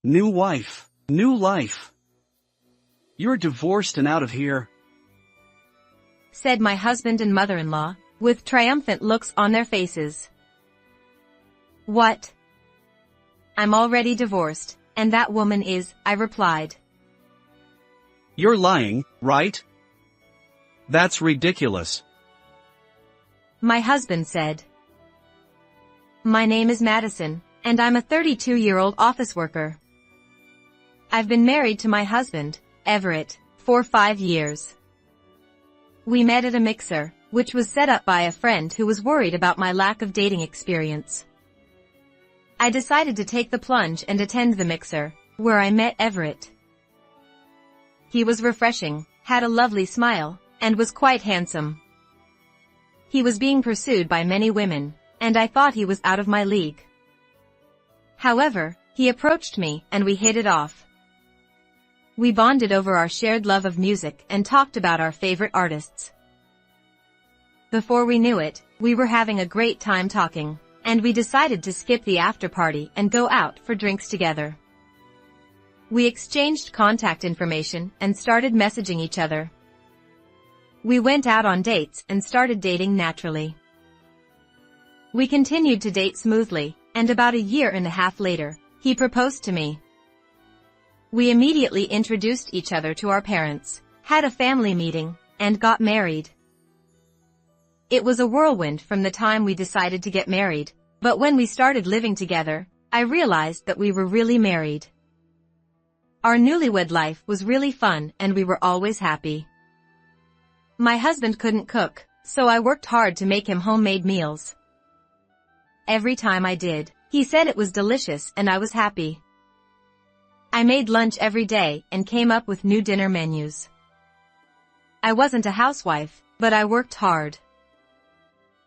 New wife. New life. You're divorced and out of here, said my husband and mother-in-law, with triumphant looks on their faces. What? I'm already divorced, and that woman is, I replied. You're lying, right? That's ridiculous. My husband said. My name is Madison, and I'm a 32-year-old office worker. I've been married to my husband, Everett, for 5 years. We met at a mixer, which was set up by a friend who was worried about my lack of dating experience. I decided to take the plunge and attend the mixer, where I met Everett. He was refreshing, had a lovely smile, and was quite handsome. He was being pursued by many women, and I thought he was out of my league. However, he approached me and we hit it off. We bonded over our shared love of music and talked about our favorite artists. Before we knew it, we were having a great time talking, and we decided to skip the after party and go out for drinks together. We exchanged contact information and started messaging each other. We went out on dates and started dating naturally. We continued to date smoothly, and about a year and a half later, he proposed to me. We immediately introduced each other to our parents, had a family meeting, and got married. It was a whirlwind from the time we decided to get married, but when we started living together, I realized that we were really married. Our newlywed life was really fun and we were always happy. My husband couldn't cook, so I worked hard to make him homemade meals. Every time I did, he said it was delicious and I was happy. I made lunch every day and came up with new dinner menus. I wasn't a housewife, but I worked hard.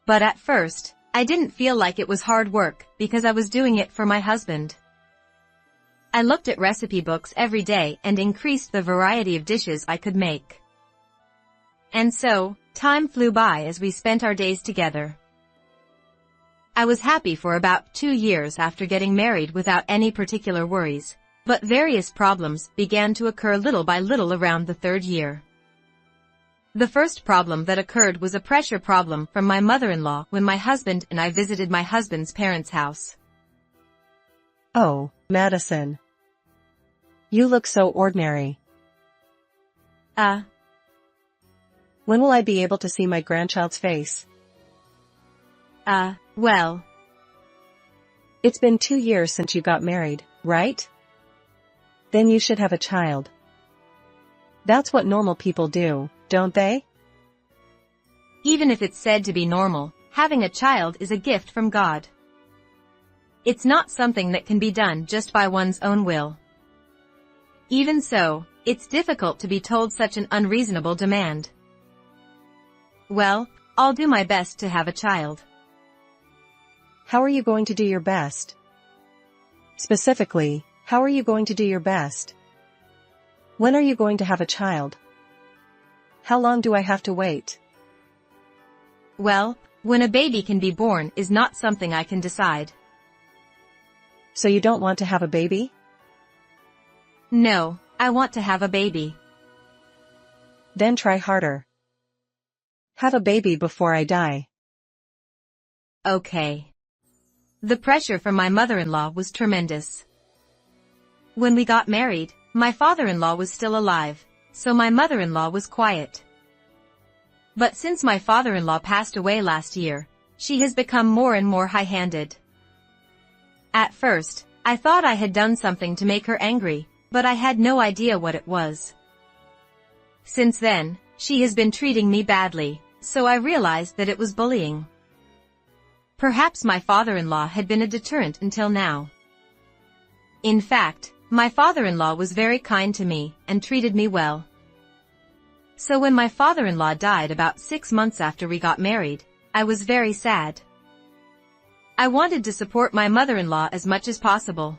But at first, I didn't feel like it was hard work because I was doing it for my husband. I looked at recipe books every day and increased the variety of dishes I could make. And so, time flew by as we spent our days together. I was happy for about 2 years after getting married without any particular worries, but various problems began to occur little by little around the 3rd year. The first problem that occurred was a pressure problem from my mother-in-law when my husband and I visited my husband's parents' house. Oh, Madison. You look so ordinary. When will I be able to see my grandchild's face? Well. It's been 2 years since you got married, right? Then you should have a child. That's what normal people do, don't they? Even if it's said to be normal, having a child is a gift from God. It's not something that can be done just by one's own will. Even so, it's difficult to be told such an unreasonable demand. Well, I'll do my best to have a child. How are you going to do your best? Specifically, how are you going to do your best? When are you going to have a child? How long do I have to wait? Well, when a baby can be born is not something I can decide. So you don't want to have a baby? No, I want to have a baby. Then try harder. Have a baby before I die. Okay. The pressure from my mother-in-law was tremendous. When we got married, my father-in-law was still alive, so my mother-in-law was quiet. But since my father-in-law passed away last year, she has become more and more high-handed. At first, I thought I had done something to make her angry, but I had no idea what it was. Since then, she has been treating me badly, so I realized that it was bullying. Perhaps my father-in-law had been a deterrent until now. In fact, my father-in-law was very kind to me and treated me well. So when my father-in-law died about 6 months after we got married, I was very sad. I wanted to support my mother-in-law as much as possible.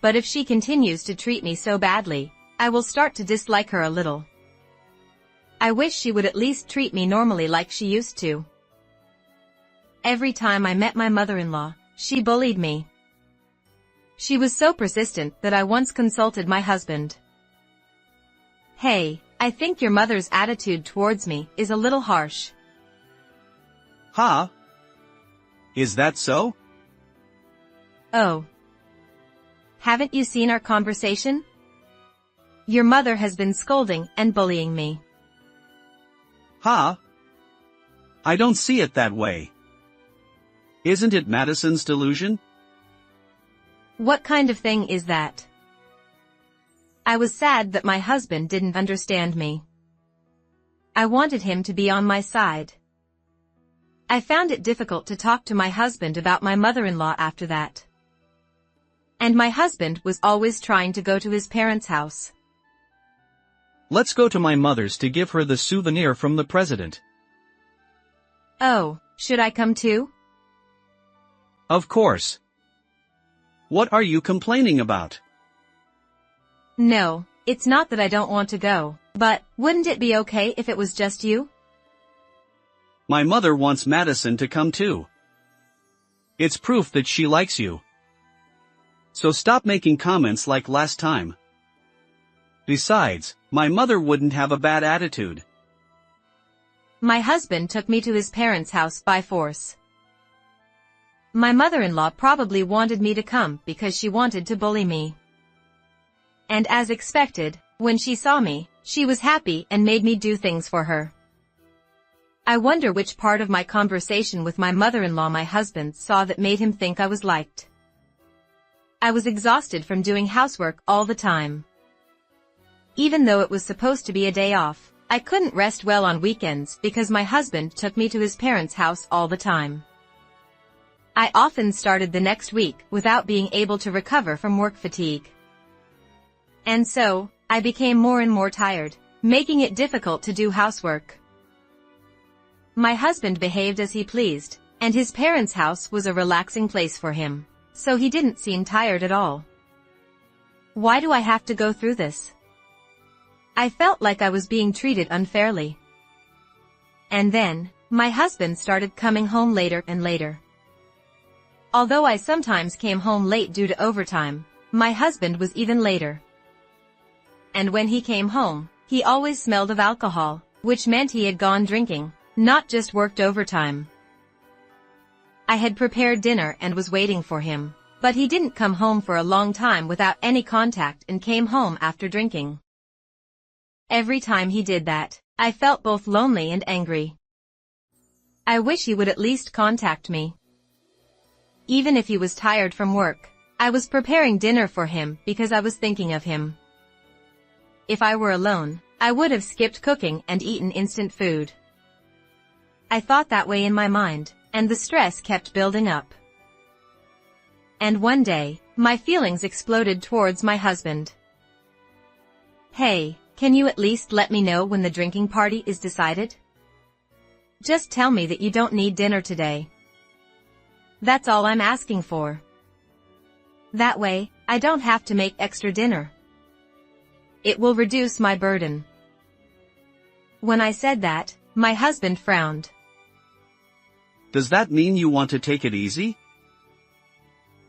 But if she continues to treat me so badly, I will start to dislike her a little. I wish she would at least treat me normally like she used to. Every time I met my mother-in-law, she bullied me. She was so persistent that I once consulted my husband. "Hey, I think your mother's attitude towards me is a little harsh." Huh? Is that so? "Oh. Haven't you seen our conversation? Your mother has been scolding and bullying me." Huh? I don't see it that way. Isn't it Madison's delusion? "What kind of thing is that?" I was sad that my husband didn't understand me. I wanted him to be on my side. I found it difficult to talk to my husband about my mother-in-law after that. And my husband was always trying to go to his parents' house. Let's go to my mother's to give her the souvenir from the president. "Oh, should I come too?" Of course. What are you complaining about? "No, it's not that I don't want to go, but wouldn't it be okay if it was just you?" My mother wants Madison to come too. It's proof that she likes you. So stop making comments like last time. Besides, my mother wouldn't have a bad attitude. My husband took me to his parents' house by force. My mother-in-law probably wanted me to come because she wanted to bully me. And as expected, when she saw me, she was happy and made me do things for her. I wonder which part of my conversation with my mother-in-law my husband saw that made him think I was liked. I was exhausted from doing housework all the time. Even though it was supposed to be a day off, I couldn't rest well on weekends because my husband took me to his parents' house all the time. I often started the next week without being able to recover from work fatigue. And so, I became more and more tired, making it difficult to do housework. My husband behaved as he pleased, and his parents' house was a relaxing place for him, so he didn't seem tired at all. Why do I have to go through this? I felt like I was being treated unfairly. And then, my husband started coming home later and later. Although I sometimes came home late due to overtime, my husband was even later. And when he came home, he always smelled of alcohol, which meant he had gone drinking, not just worked overtime. I had prepared dinner and was waiting for him, but he didn't come home for a long time without any contact and came home after drinking. Every time he did that, I felt both lonely and angry. I wish he would at least contact me. Even if he was tired from work, I was preparing dinner for him because I was thinking of him. If I were alone, I would have skipped cooking and eaten instant food. I thought that way in my mind, and the stress kept building up. And one day, my feelings exploded towards my husband. "Hey, can you at least let me know when the drinking party is decided? Just tell me that you don't need dinner today. That's all I'm asking for. That way, I don't have to make extra dinner. It will reduce my burden." When I said that, my husband frowned. Does that mean you want to take it easy?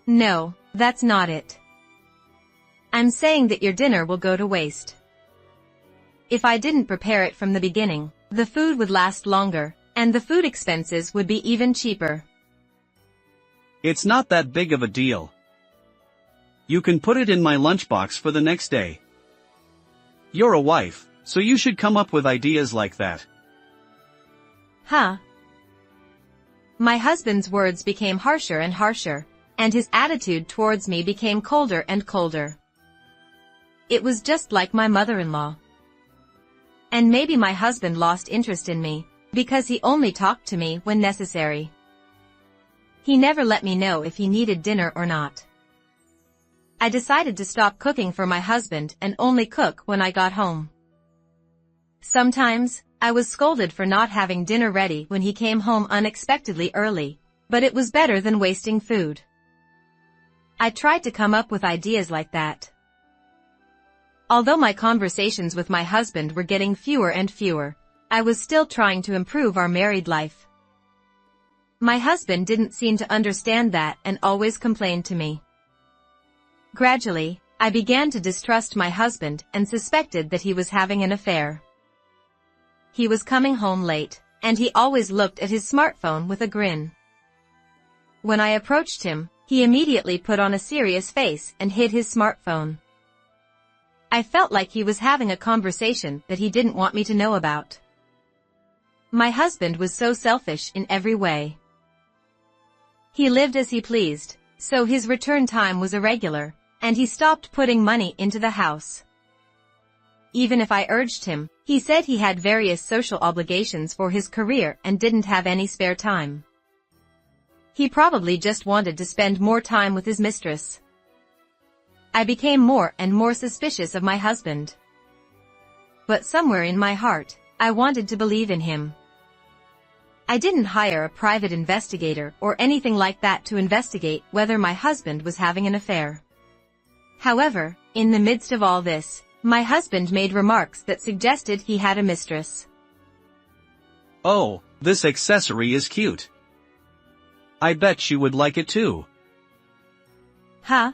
"No, that's not it. I'm saying that your dinner will go to waste. If I didn't prepare it from the beginning, the food would last longer, and the food expenses would be even cheaper." It's not that big of a deal. You can put it in my lunchbox for the next day. You're a wife, so you should come up with ideas like that. Huh? My husband's words became harsher and harsher, and his attitude towards me became colder and colder. It was just like my mother-in-law. And maybe my husband lost interest in me, because he only talked to me when necessary. He never let me know if he needed dinner or not. I decided to stop cooking for my husband and only cook when I got home. Sometimes, I was scolded for not having dinner ready when he came home unexpectedly early, but it was better than wasting food. I tried to come up with ideas like that. Although my conversations with my husband were getting fewer and fewer, I was still trying to improve our married life. My husband didn't seem to understand that and always complained to me. Gradually, I began to distrust my husband and suspected that he was having an affair. He was coming home late, and he always looked at his smartphone with a grin. When I approached him, he immediately put on a serious face and hid his smartphone. I felt like he was having a conversation that he didn't want me to know about. My husband was so selfish in every way. He lived as he pleased, so his return time was irregular, and he stopped putting money into the house. Even if I urged him, he said he had various social obligations for his career and didn't have any spare time. He probably just wanted to spend more time with his mistress. I became more and more suspicious of my husband. But somewhere in my heart, I wanted to believe in him. I didn't hire a private investigator or anything like that to investigate whether my husband was having an affair. However, in the midst of all this, my husband made remarks that suggested he had a mistress. Oh, this accessory is cute. I bet she would like it too. Huh?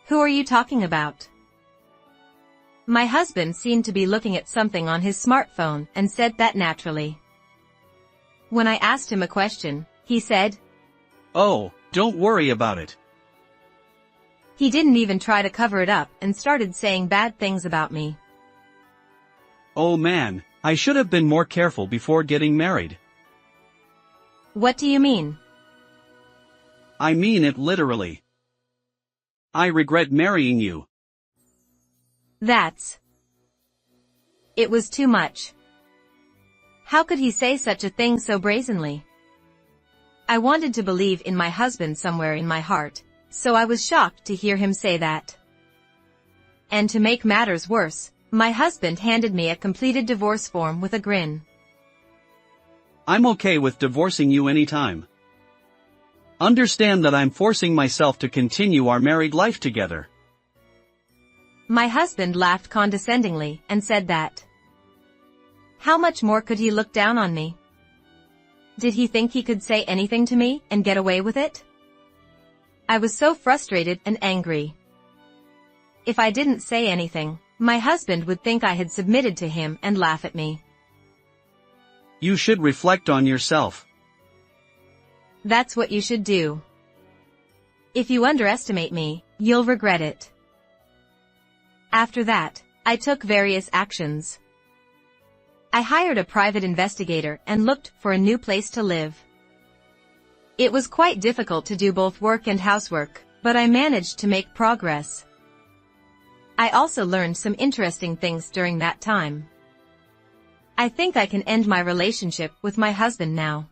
Who are you talking about? My husband seemed to be looking at something on his smartphone and said that naturally. When I asked him a question, he said, "Oh, don't worry about it." He didn't even try to cover it up and started saying bad things about me. Oh man, I should have been more careful before getting married. What do you mean? I mean it literally. I regret marrying you. It was too much. How could he say such a thing so brazenly? I wanted to believe in my husband somewhere in my heart, so I was shocked to hear him say that. And to make matters worse, my husband handed me a completed divorce form with a grin. I'm okay with divorcing you anytime. Understand that I'm forcing myself to continue our married life together. My husband laughed condescendingly and said that. How much more could he look down on me? Did he think he could say anything to me and get away with it? I was so frustrated and angry. If I didn't say anything, my husband would think I had submitted to him and laugh at me. You should reflect on yourself. That's what you should do. If you underestimate me, you'll regret it. After that, I took various actions. I hired a private investigator and looked for a new place to live. It was quite difficult to do both work and housework, but I managed to make progress. I also learned some interesting things during that time. I think I can end my relationship with my husband now.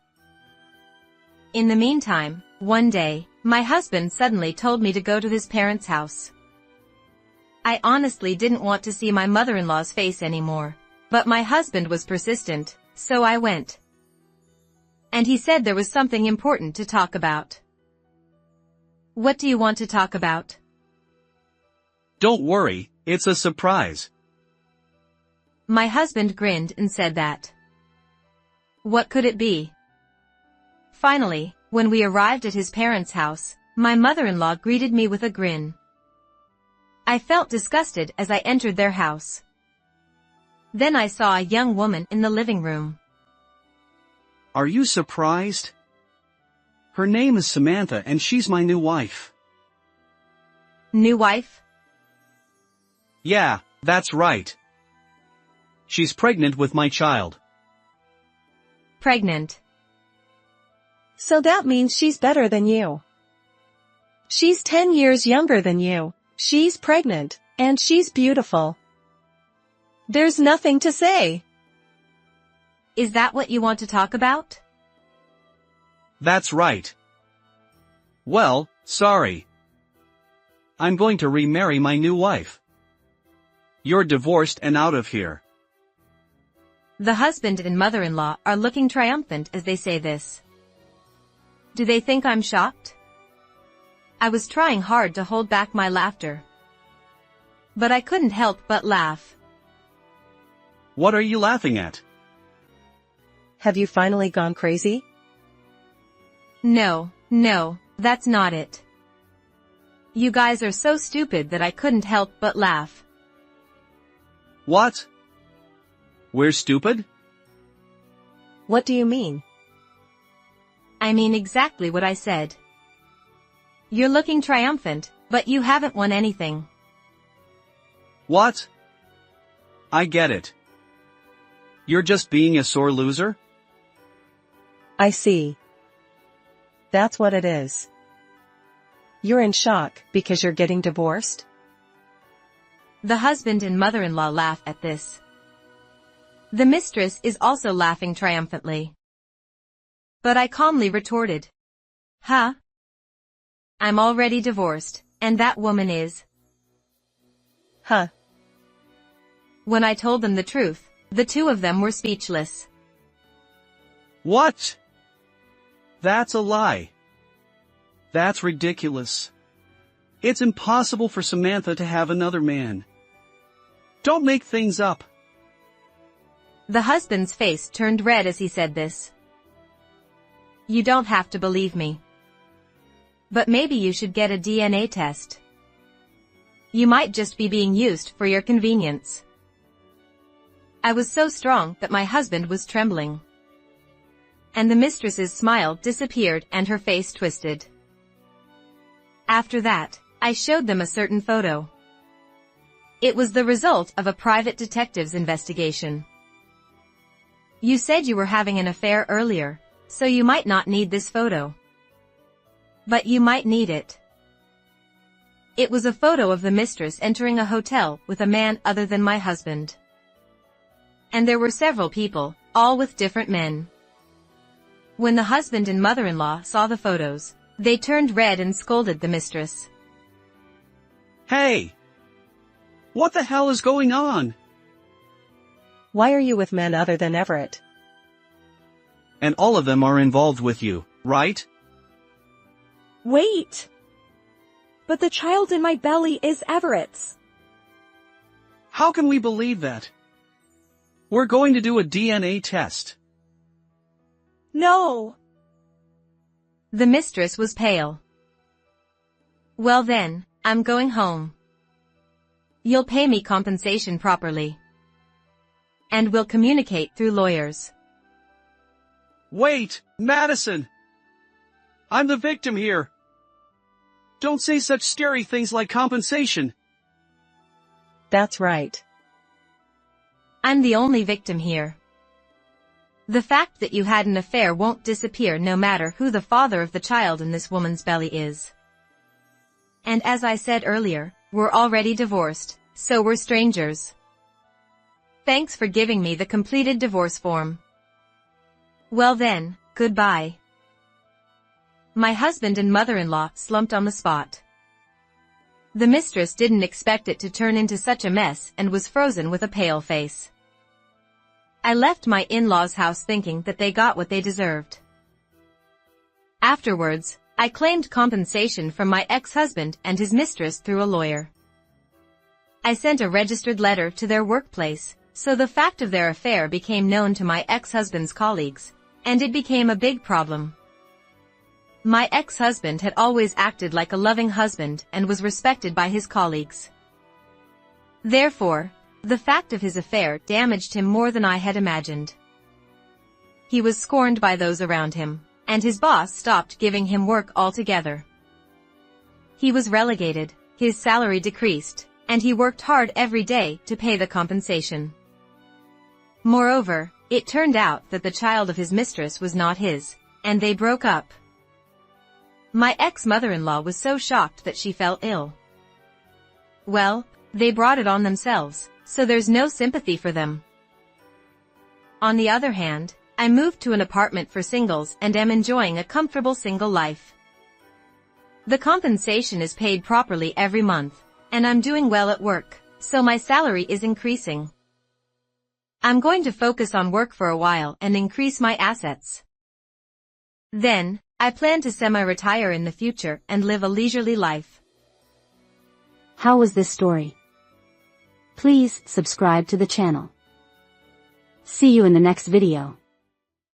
In the meantime, one day, my husband suddenly told me to go to his parents' house. I honestly didn't want to see my mother-in-law's face anymore, but my husband was persistent, so I went. And he said there was something important to talk about. What do you want to talk about? Don't worry, it's a surprise. My husband grinned and said that. What could it be? Finally, when we arrived at his parents' house, my mother-in-law greeted me with a grin. I felt disgusted as I entered their house. Then I saw a young woman in the living room. Are you surprised? Her name is Samantha and she's my new wife. New wife? Yeah, that's right. She's pregnant with my child. Pregnant. So that means she's better than you. She's 10 years younger than you, she's pregnant, and she's beautiful. There's nothing to say. Is that what you want to talk about? That's right. Well, sorry. I'm going to remarry my new wife. You're divorced and out of here. The husband and mother-in-law are looking triumphant as they say this. Do they think I'm shocked? I was trying hard to hold back my laughter. But I couldn't help but laugh. What are you laughing at? Have you finally gone crazy? No, that's not it. You guys are so stupid that I couldn't help but laugh. What? We're stupid? What do you mean? I mean exactly what I said. You're looking triumphant, but you haven't won anything. What? I get it. You're just being a sore loser? I see. That's what it is. You're in shock because you're getting divorced? The husband and mother-in-law laugh at this. The mistress is also laughing triumphantly. But I calmly retorted. Huh? I'm already divorced, and that woman is. Huh. When I told them the truth, the two of them were speechless. What? That's a lie. That's ridiculous. It's impossible for Samantha to have another man. Don't make things up. The husband's face turned red as he said this. You don't have to believe me. But maybe you should get a DNA test. You might just be being used for your convenience. I was so strong that my husband was trembling. And the mistress's smile disappeared and her face twisted. After that, I showed them a certain photo. It was the result of a private detective's investigation. You said you were having an affair earlier, so you might not need this photo. But you might need it. It was a photo of the mistress entering a hotel with a man other than my husband. And there were several people, all with different men. When the husband and mother-in-law saw the photos, they turned red and scolded the mistress. Hey! What the hell is going on? Why are you with men other than Everett? And all of them are involved with you, right? Wait! But the child in my belly is Everett's. How can we believe that? We're going to do a DNA test. No! The mistress was pale. Well then, I'm going home. You'll pay me compensation properly. And we'll communicate through lawyers. Wait, Madison! I'm the victim here. Don't say such scary things like compensation. That's right. I'm the only victim here. The fact that you had an affair won't disappear no matter who the father of the child in this woman's belly is. And as I said earlier, we're already divorced, so we're strangers. Thanks for giving me the completed divorce form. Well then, goodbye. My husband and mother-in-law slumped on the spot. The mistress didn't expect it to turn into such a mess and was frozen with a pale face. I left my in-laws' house thinking that they got what they deserved. Afterwards, I claimed compensation from my ex-husband and his mistress through a lawyer. I sent a registered letter to their workplace, so the fact of their affair became known to my ex-husband's colleagues, and it became a big problem. My ex-husband had always acted like a loving husband and was respected by his colleagues. Therefore, the fact of his affair damaged him more than I had imagined. He was scorned by those around him, and his boss stopped giving him work altogether. He was relegated, his salary decreased, and he worked hard every day to pay the compensation. Moreover, it turned out that the child of his mistress was not his, and they broke up. My ex-mother-in-law was so shocked that she fell ill. Well, they brought it on themselves, so there's no sympathy for them. On the other hand, I moved to an apartment for singles and am enjoying a comfortable single life. The compensation is paid properly every month, and I'm doing well at work, so my salary is increasing. I'm going to focus on work for a while and increase my assets. Then, I plan to semi-retire in the future and live a leisurely life. How was this story? Please subscribe to the channel. See you in the next video.